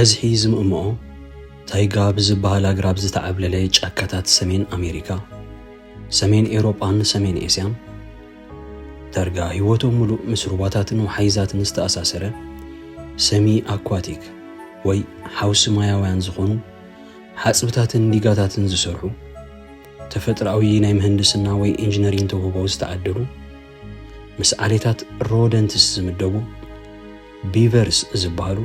ብበዝሒ ዝምእምኦ ታይጋ ብዝበሃል ኣግራብ ዝተዓብለለ ጫካታት ሰሜን ኣሜሪካ፣ ሰሜን ኤውሮጳን ሰሜን ኤስያን ዳርጋ ህይወቶም ሙሉእ ምስ ሩባታትን ወሓይዛትን ዝተኣሳሰረ ሰሚ ኣኳቲክ ወይ ሓውሲ ማያውያን ዝኾኑ ሓፅብታትን ዲጋታትን ዝሰርሑ ተፈጥራዊ ናይ ምህንድስና ወይ ኢንጂነሪንግ ተውህቦ ዝተዓደሉ ምስ ዓሌታት ሮደንትስ ዝምደቡ ቢቨርስ ዝበሃሉ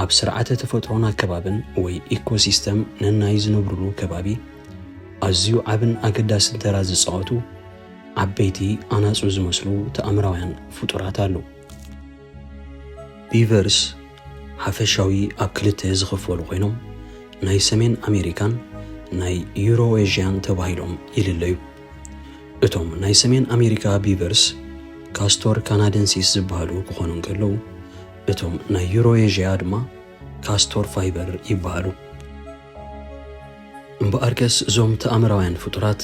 ኣብ ስርዓተ ተፈጥሮን ኣከባብን ወይ ኢኮሲስተም ነናይ ዝነብሩሉ ከባቢ ኣዝዩ ዓብን ኣገዳስን ተራ ዝፃወቱ ዓበይቲ ኣናፁ ዝመስሉ ተኣምራውያን ፍጡራት ኣለዉ። ቢቨርስ ሓፈሻዊ ኣብ ክልተ ዝኽፈሉ ኮይኖም ናይ ሰሜን ኣሜሪካን ናይ ዩሮኤዥያን ተባሂሎም ይልለዩ። እቶም ናይ ሰሜን ኣሜሪካ ቢቨርስ ካስቶር ካናደንሲስ ዝበሃሉ ክኾኑ እንከለዉ እቶም ናይ ዩሮኤዥያ ድማ ካስቶር ፋይበር ይበሃሉ። እምበኣርከስ እዞም ተኣምራውያን ፍጡራት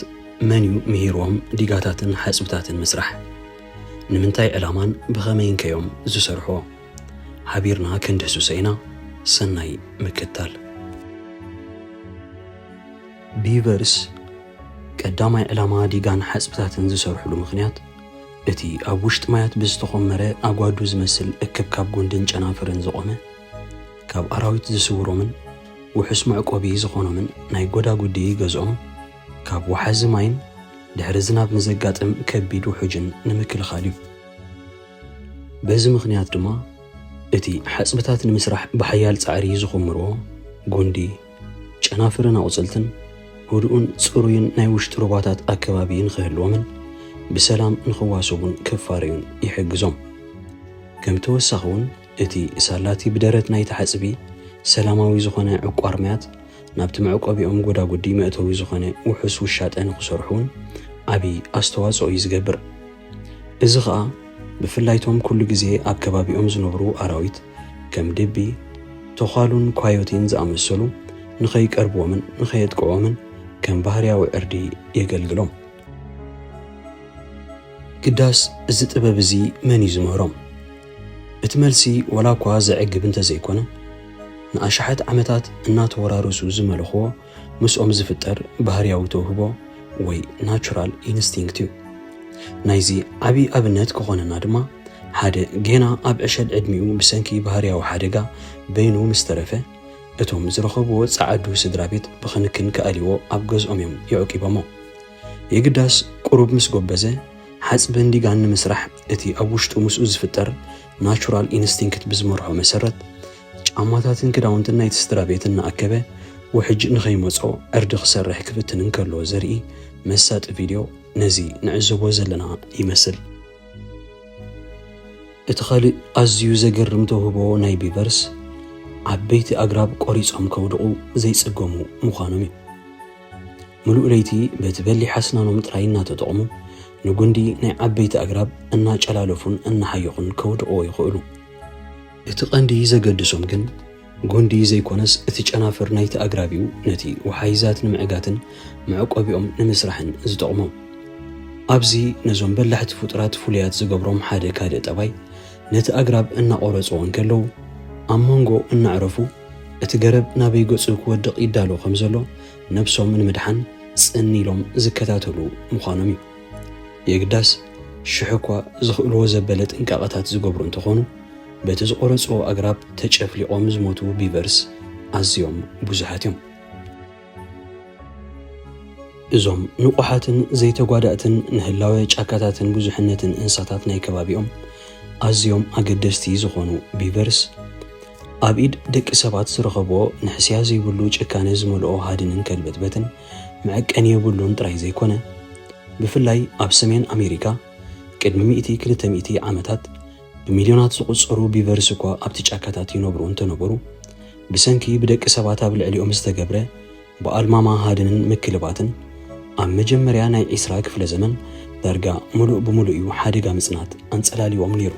መን እዩ ምሂሮም ዲጋታትን ሓፅብታትን ምስራሕ? ንምንታይ ዕላማን ብኸመይን ከዮም ዝሰርሕዎ? ሓቢርና ክንድህሱሰ ኢና። ሰናይ ምክትታል። ቢቨርስ ቀዳማይ ዕላማ ዲጋን ሓፅብታትን ዝሰርሕሉ ምኽንያት እቲ ኣብ ውሽጢ ማያት ብዝተኾመረ ኣጓዱ ዝመስል እክብካብ ጉንድን ጨናፍርን ዝቖመ ካብ ኣራዊት ዝስውሮምን ውሑስ መዕቆቢ ዝኾኖምን ናይ ጎዳጉዲ ገዝኦም ካብ ወሓዚ ማይን ድሕሪ ዝናብ ንዘጋጥም ከቢድ ውሑጅን ንምክልኻል እዩ። በዚ ምኽንያት ድማ እቲ ሓፅብታት ንምስራሕ ብሓያል ፃዕሪ ዝኹምርዎ ጉንዲ ጨናፍርን ኣቝፅልትን ህዱኡን ጽሩይን ናይ ውሽጢ ሩባታት ኣከባቢ ንኽህልዎምን ብሰላም ንኽዋሰቡን ክፋረዩን ይሕግዞም። ከም ተወሳኺ እውን እቲ ሳላቲ ብደረት ናይቲ ሓፅቢ ሰላማዊ ዝኾነ ዕቋር ማያት ናብቲ መዕቆቢኦም ጎዳጉዲ መእተዊ ዝኾነ ውሑስ ውሻጠ ንኽሰርሑን ዓብዪ ኣስተዋጽኦ እዩ ዝገብር። እዚ ኸዓ ብፍላይቶም ኩሉ ግዜ ኣብ ከባቢኦም ዝነብሩ ኣራዊት ከም ድቢ፣ ተዃሉን ኳዮቲን ዝኣመሰሉ ንኸይቀርብዎምን ንኸየጥቅዖምን ከም ባህርያዊ ዕርዲ የገልግሎም። ግዳስ እዚ ጥበብ እዚ መን እዩ ዝምህሮም? እቲ መልሲ ወላ እኳ ዘዕግብ እንተዘይኮነ ንኣሽሓት ዓመታት እናተወራረሱ ዝመልኽዎ ምስኦም ዝፍጠር ባህርያዊ ተውህቦ ወይ ናቹራል ኢንስቲንክት እዩ። ናይዚ ዓብዪ ኣብነት ክኾነና ድማ ሓደ ጌና ኣብ ዕሸል ዕድሚኡ ብሰንኪ ባህርያዊ ሓደጋ በይኑ ምስ ተረፈ እቶም ዝረኸብዎ ፃዓዱ ስድራ ቤት ብኽንክን ከኣሊዎ ኣብ ገዝኦም እዮም ይዕቂቦሞ። የግዳስ ቁሩብ ምስ ጎበዘ ሓፅብን ዲጋን ንምስራሕ እቲ ኣብ ውሽጡ ምስኡ ዝፍጠር ናቹራል ኢንስቲንክት ብዝመርሖ መሰረት ጫማታትን ክዳውንትን ናይቲ ስድራ ቤት እናኣከበ ውሕጅ ንኸይመጾ ዕርዲ ክሰርሕ ክፍትን እንከሎ ዘርኢ መሳጢ ቪድዮ ነዚ ንዕዘቦ ዘለና ይመስል። እቲ ካልእ ኣዝዩ ዘገርም ተውህቦ ናይ ቢቨርስ ዓበይቲ ኣግራብ ቆሪጾም ከውድቑ ዘይጽገሙ ምዃኖም እዩ። ምሉእ ለይቲ በቲ በሊሕ ኣስናኖም ጥራይ እናተጠቕሙ ንጉንዲ ናይ ዓበይቲ ኣግራብ እናጨላለፉን እናሓየኹን ከውድቕዎ ይኽእሉ። እቲ ቀንዲ ዘገድሶም ግን ጉንዲ ዘይኮነስ እቲ ጨናፍር ናይቲ ኣግራብ እዩ ነቲ ወሓይዛት ንምዕጋትን መዕቆቢኦም ንምስራሕን ዝጠቕሞም። ኣብዚ ነዞም በላሕቲ ፍጡራት ፍሉያት ዝገብሮም ሓደ ካልእ ጠባይ ነቲ ኣግራብ እናቆረፅዎ እንከለዉ ኣብ መንጎ እናዕረፉ እቲ ገረብ ናበይ ገጹ ክወድቕ ይዳሎ ከም ዘሎ ነብሶም ንምድሓን ጽኒ ኢሎም ዝከታተሉ ምዃኖም እዩ። የግዳስ ሽሕ እኳ ዝኽእልዎ ዘበለ ጥንቃቐታት ዝገብሩ እንተኾኑ በቲ ዝቆረፅዎ ኣግራብ ተጨፍሊቖም ዝሞቱ ቢቨርስ ኣዝዮም ብዙሓት እዮም። እዞም ንቑሓትን ዘይተጓዳእትን ንህላወ ጫካታትን ብዙሕነትን እንስሳታት ናይ ከባቢኦም ኣዝዮም ኣገደስቲ ዝኾኑ ቢቨርስ ኣብ ኢድ ደቂ ሰባት ዝረኸብዎ ንሕስያ ዘይብሉ ጭካነ ዝመልኦ ሃድንን ከልበትበትን መዐቀኒ የብሉን ጥራይ ዘይኮነ ብፍላይ ኣብ ሰሜን ኣሜሪካ ቅድሚ 200 ዓመታት ብሚልዮናት ዝቑፀሩ ቢቨርስ እኳ ኣብቲ ጫካታት ይነብሩ እንተነበሩ ብሰንኪ ብደቂ ሰባት ኣብ ልዕሊኦም ዝተገብረ ብኣልማማ ሃድንን ምክልባትን ኣብ መጀመርያ ናይ 20 ክፍለ ዘመን ዳርጋ ሙሉእ ብምሉእ እዩ ሓደጋ ምጽናት ኣንጸላሊዎም ነይሩ።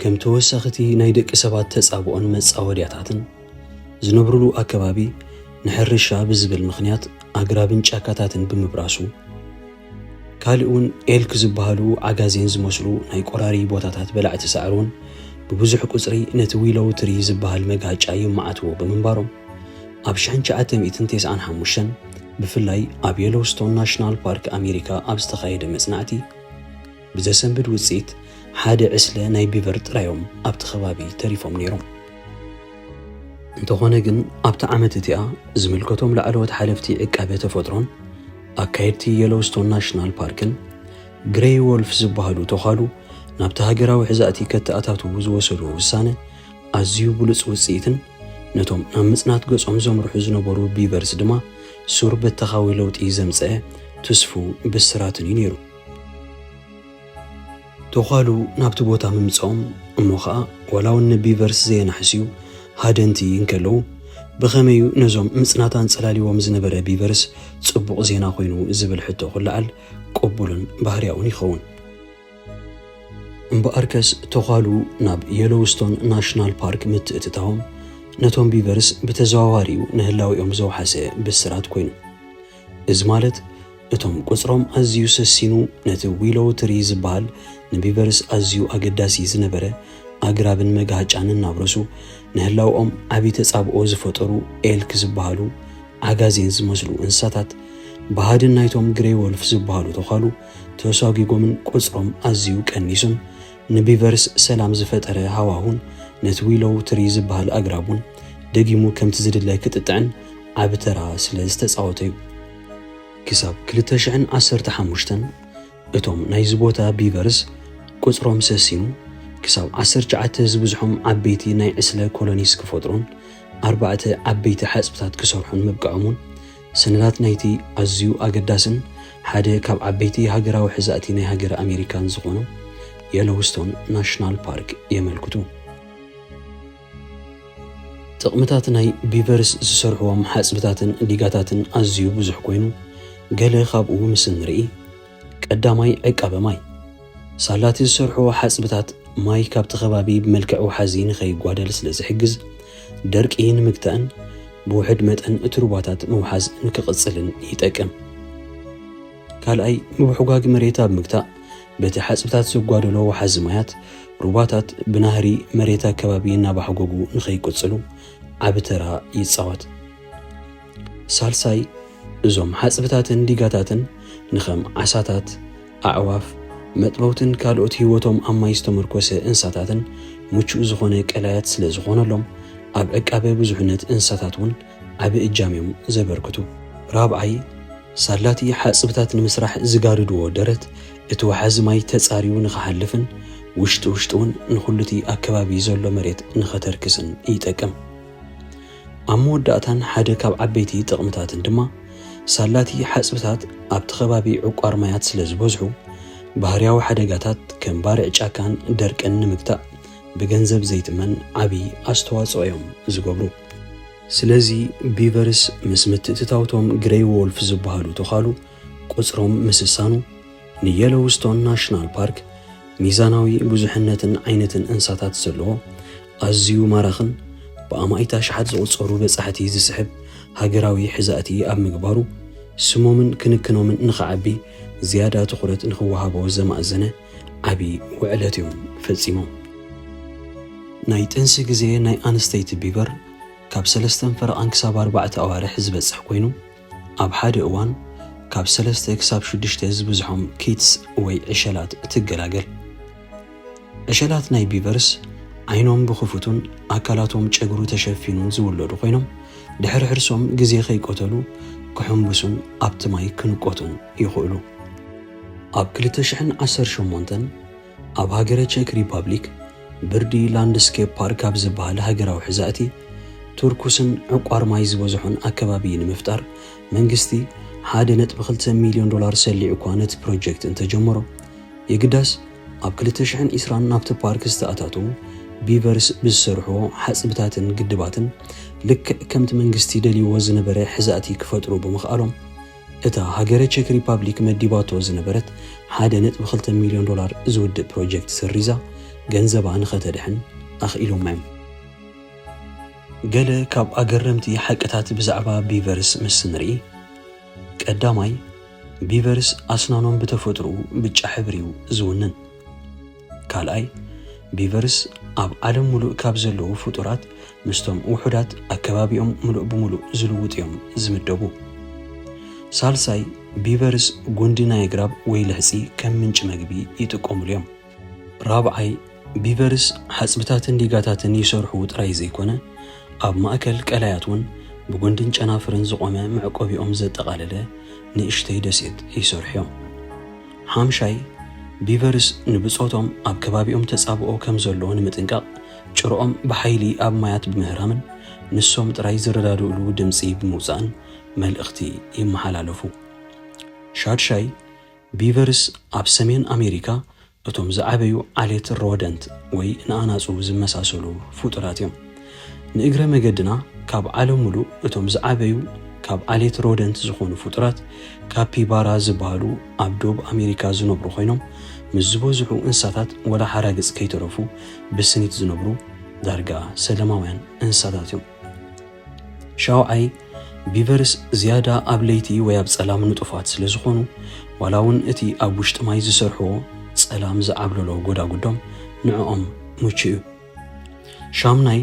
ከም ተወሳኺቲ ናይ ደቂ ሰባት ተጻብኦን መጻወድያታትን ዝነብሩሉ ኣከባቢ ንሕርሻ ብዝብል ምኽንያት ኣግራብን ጫካታትን ብምብራሱ ካልኡን ኤልክ ዝበሃሉ ዓጋዜን ዝመስሉ ናይ ቆራሪ ቦታታት በላዕቲ ሳዕርን ببزح قصري نتويلو تري زبهال مقاج أيوم معتو بمنبارو أبشحن شعاتم إتنتيس عن حموشن بفلاي أب يلوستون ناشنال بارك أمريكا أبستخايد مصنعتي بزسنبد وصيت حاد عسلة ناي بيفرت رايوم أبت خوابي تريفهم نيروم انتو خونجن أبت عمتتيا زملكتهم لعلوت حالفتي إكابة تفضرون أكايرتي يلوستون ناشنال باركن جراي وولف زبهالو تخالو نابت هاجراو حزاتي كتأتاتو زوسلو وسانة أزيو بلس وصيتن نتوم نمصنات قصهم زمرحو زنبرو بيفرس دما سور بالتخاويلوت إيزمسأ تسفو بالسراتن ينيرو تخالو نابت بوتا ممصهم أموخا ولو إن بيفرس زي نحسيو هادنتي ينكلو بخميو نزوم مصناتان صلاليوم زنبره بيفرس صبوق زينا خوينو زبل حتو خلعل قبولن بهرياون يخون بأركس تخالو ناب يلوستون ناشنال بارك متأتتاهم نتوم بيفرس بتزاواريو نهلاو يوم زو حاسة بالسرات كوينو إزمالت اتوم قصرهم أزيو سسينو نتويلو تريز بال نبيفرس أزيو أقداسي زنبره أقرابن مقاج عن النابرسو نهلاو عبي تصابقو زفطرو إلك زبالو عقازين زمسلو انساتات بهادن نايتوم جراي وولف زبالو تخالو توساقيقو من قصرهم أزيو كنيسون نبيفرس سلام زفتره هواهون نتويلو تريز بال أقرابون دقيمو كم تزيد الله كتتعن عبترا سلازتتصاوتيو كساب كلتشعن 15 اتوم نايزبوتا بيفرس قصرهم سسينو كساب 19 زبزحهم عبيتي ناي عسله كولونيس كفودرون 4 عبيتي حسبتات كسرحون مبقعمون سنلات نايتي أزيو أقداسن حدا كاب عبيتي هاجراو حزاتي ناي هاجر أمريكان زغونو يلوستون ناشنال بارك يملكتو تقمتات ناي بيفرس زسرحوهم حسبتاتن ليغاتاتن أزيو بزح كوينو قال خابو مسن رئي قداماي عقابه ماي سالاتي زسرحو حسبتات ماي كابت خبابي بملكعو حزين خي قوادل سلازي حجز دركين مكتان بوحد متن اتروباتات موحز نكقصلن يتقم قال اي مبحقاق مريتا بمكتا بتي حسبتات سقوادلو وحز مايات روباتات بنهري مريتا كبابي نابحقوقو نخي قصلو عبترا يتصاوت سالساي ازوم حسبتاتن ديقاتاتن نخم عساتات اعواف مطبوتن كالوت هيوتهم اما يستمركوسه انساتاتن مچو زخونه قلايات سلا زخونلهم اب عقابه بزحنت انساتاتون اب اجاميم زبركتو رابعي سالاتي حسبتاتن مسرح زغاردو درت اتوحز ماي تصاريو نخحلفن وشتون نخلتي اكبابي زلو مريت نختركسن يتقم اموداتن حدا كاب عبيتي تقمتاتن دما سالاتي حسبتات اب تخبابي عقار مايات سلا زبزحو بهرياو حدقاتات كم بارع جاكان درك النمكتا بجنزب زيتمن عبي أستواصو يوم زقبرو سلازي بيفرس مسمت تتاوتهم جراي وولف زبهالو تخالو قصرهم مسسانو نيلوستون ناشنال بارك ميزاناوي بزحنتن عينتن انساتات سلو أزيو مارخن بأمايتا شحات زقصرو بصحتي زسحب هاجراوي حزاتي أب مقبارو سمومن كنكنومن نخعبي زيادة تخرت نخوهابو زمأزنة عبي وعلاتيهم فلسيمو ناي تنسي قزي ناي أنستيت بيبر كاب سلستن فرقان كساب 4 أوارح زبزح كوينو أب حاد اوان كاب سلسته كساب شدشته زبزحهم كيتس وي عشلات تقلاقل عشلات ناي بيبرس عينهم بخفتون أكالاتهم تشاقرو تشفينون زولدو كوينو دحر حرسهم قزي خي قتلو كحنبسون أبتماي كنقوتون يخولو أب كلتشحن 18 أب هاجرة تشيك ريبابليك بردي لاندسكيب بارك أب زبال هاجرة وحزاتي تركوسن عقار مايز وزحون أكبابين مفتار منقستي حادنت ب5 مليون دولار سلي عقوانت بروجكت انت جمرو يقداس أب كلتشحن إسران نابت بارك استأتاتو بيفرس بالسرحو حسبتاتن قدباتن لك كمت منقستي دلي وزن بري حزاتي كفترو بمخالهم اتا هاجرة تشيك ريبابليك مديباتو زنبرت حادنت ب5 مليون دولار زود بروجكت سريزا جنزبا نختدحن أخيلهم معهم قال كاب أقرمتي حقتات بزعبا بيفرس مسنري قداماي بيفرس أسنانهم بتفترو بجحبريو زونن كالاي ቢቨርስ ኣብ ዓለም ሙሉእ ካብ ዘለዉ ፍጡራት ምስቶም ውሑዳት ኣከባቢኦም ሙሉእ ብምሉእ ዝልውጥ እዮም ዝምደቡ። ሳልሳይ ቢቨርስ ጉንዲ ናይ ግራብ ወይ ልሕፂ ከም ምንጭ መግቢ ይጥቀሙሉ እዮም። ራብዓይ ቢቨርስ ሓፅብታትን ዲጋታትን ይሰርሑ ጥራይ ዘይኮነ ኣብ ማእከል ቀላያት እውን ብጉንድን ጨናፍርን ዝቆመ መዕቆቢኦም ዘጠቓለለ ንእሽተይ ደሴት ይሰርሑ እዮም። ሓምሻይ ቢቨርስ ንብፆቶም ኣብ ከባቢኦም ተጻብኦ ከም ዘለዎ ንምጥንቃቕ ጭርኦም ብሓይሊ ኣብ ማያት ብምህራምን ንሶም ጥራይ ዝረዳድእሉ ድምፂ ብምውፃእን መልእኽቲ ይመሓላለፉ። ሻድሻይ ቢቨርስ ኣብ ሰሜን ኣሜሪካ እቶም ዝዓበዩ ዓሌት ሮደንት ወይ ንኣናፁ ዝመሳሰሉ ፍጡራት እዮም። ንእግረ መገድና ካብ ዓለም ሙሉእ እቶም ዝዓበዩ ካብ ዓሌት ሮደንት ዝኾኑ ፍጡራት ካፒባራ ዝበሃሉ ኣብ ደቡብ ኣሜሪካ ዝነብሩ ኮይኖም ምስ ዝበዝሑ እንስሳታት ወላ ሓራግፅ ከይተረፉ ብስኒት ዝነብሩ ዳርጋ ሰላማውያን እንስሳታት እዮም። ሻውዓይ ቢቨርስ ዝያዳ ኣብ ለይቲ ወይ ኣብ ጸላም ንጡፋት ስለ ዝኾኑ ዋላ እውን እቲ ኣብ ውሽጢ ማይ ዝሰርሕዎ ጸላም ዝዓብለሎ ጎዳጉዶም ንዕኦም ምቹ እዩ። ሻምናይ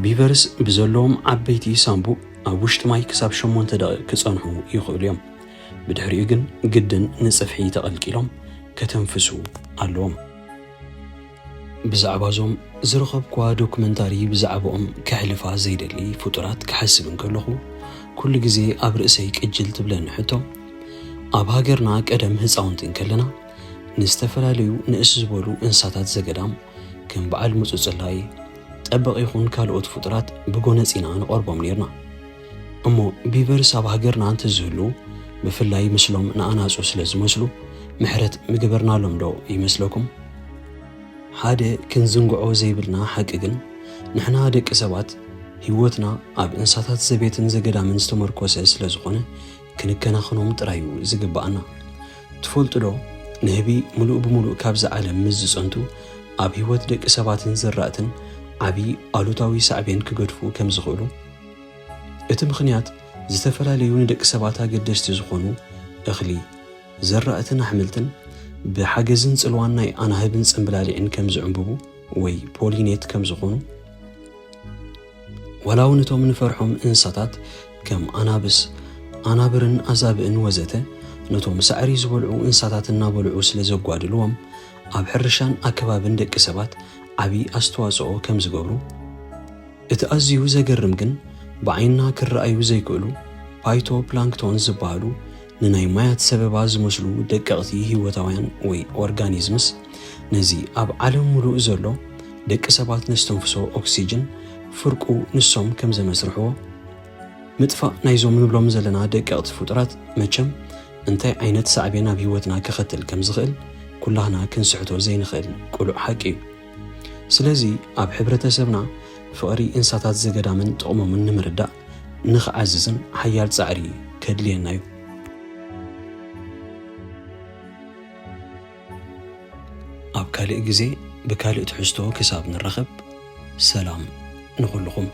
ቢቨርስ ብዘለዎም ዓበይቲ ሳምቡእ ኣብ ውሽጢ ማይ ክሳብ 8 ደቂቕ ክጸንሑ ይኽእሉ እዮም። ብድሕሪኡ ግን ግድን ንጽፍሒ ተቐልቂሎም ከተንፍሱ ኣለዎም። ብዛዕባ እዞም ዝረኸብኳ ዶኩመንታሪ ብዛዕባኦም ከሕልፋ ዘይደሊ ፍጡራት ክሓስብ እንከለኹ ኩሉ ግዜ ኣብ ርእሰይ ቅጅል ትብለኒ ሕቶ ኣብ ሃገርና ቀደም ህፃውንቲ እንከለና ንዝተፈላለዩ ንእስ ዝበሉ እንስሳታት ዘገዳም ከም በዓል ምፁፅላይ ጠበቕ ይኹን ካልኦት ፍጡራት ብጎነፂና ንቐርቦም ነርና እሞ ቢቨርስ ኣብ ሃገርና እንተዝህሉ ብፍላይ ምስሎም ንኣናፁ ስለ ዝመስሉ ምሕረት ምግበርናሎም ዶ ይመስለኩም? ሓደ ክንዝንግዖ ዘይብልና ሓቂ ግን ንሕና ደቂ ሰባት ህይወትና ኣብ እንስሳታት ዘቤትን ዘገዳምን ዝተመርኮሰ ስለ ዝኾነ ክንከናኸኖም ጥራዩ ዝግባአና። ትፈልጡ ዶ ንህቢ ሙሉእ ብምሉእ ካብዚ ዓለም ምስ ዝፀንቱ ኣብ ህይወት ደቂ ሰባትን ዘራእትን ዓብዪ ኣሉታዊ ሳዕቤን ክገድፉ ከም ዝኽእሉ? እቲ ምኽንያት ዝተፈላለዩ ንደቂ ሰባት ኣገደስቲ ዝኾኑ እኽሊ፣ ዘራእትን ኣሕምልትን ብሓገዝን ጽልዋን ናይ ኣናህብን ጽምብላሊዕን ከም ዝዕንብቡ ወይ ፖሊኔት ከም ዝኾኑ ዋላ እውን እቶም ንፈርሖም እንስሳታት ከም ኣናብስ፣ ኣናብርን ኣዛብእን ወዘተ ነቶም ሳዕሪ ዝበልዑ እንስሳታት እናበልዑ ስለ ዘጓድልዎም ኣብ ሕርሻን ኣከባብን ደቂ ሰባት ዓብዪ ኣስተዋጽኦ ከም ዝገብሩ እቲ ኣዝዩ ዘገርም ግን ብዓይንና ክረኣዩ ዘይክእሉ ፓይቶ ፕላንክቶን ዝበሃሉ ንናይ ማያት ሰበባ ዝመስሉ ደቀቕቲ ህይወታውያን ወይ ኦርጋኒዝምስ ነዚ ኣብ ዓለም ሙሉእ ዘሎ ደቂ ሰባት ነስተንፍሶ ኦክሲጅን ፍርቁ ንሶም ከም ዘመስርሕዎ ምጥፋእ ናይዞም ንብሎም ዘለና ደቀቕቲ ፍጡራት መቸም እንታይ ዓይነት ሳዕቤን ኣብ ህይወትና ክኸትል ከም ዝኽእል ኩላህና ክንስሕቶ ዘይንኽእል ቁሉዕ ሓቂ እዩ። ስለዚ ኣብ ሕብረተሰብና ፍቕሪ እንስሳታት ዘገዳምን ጥቕሞምን ንምርዳእ ንኽዓዝዝን ሓያል ጻዕሪ ከድልየና እዩ። ኣብ ካልእ ግዜ ብካልእ ትሕዝቶ ክሳብ ንረኸብ ሰላም ንኹልኹም።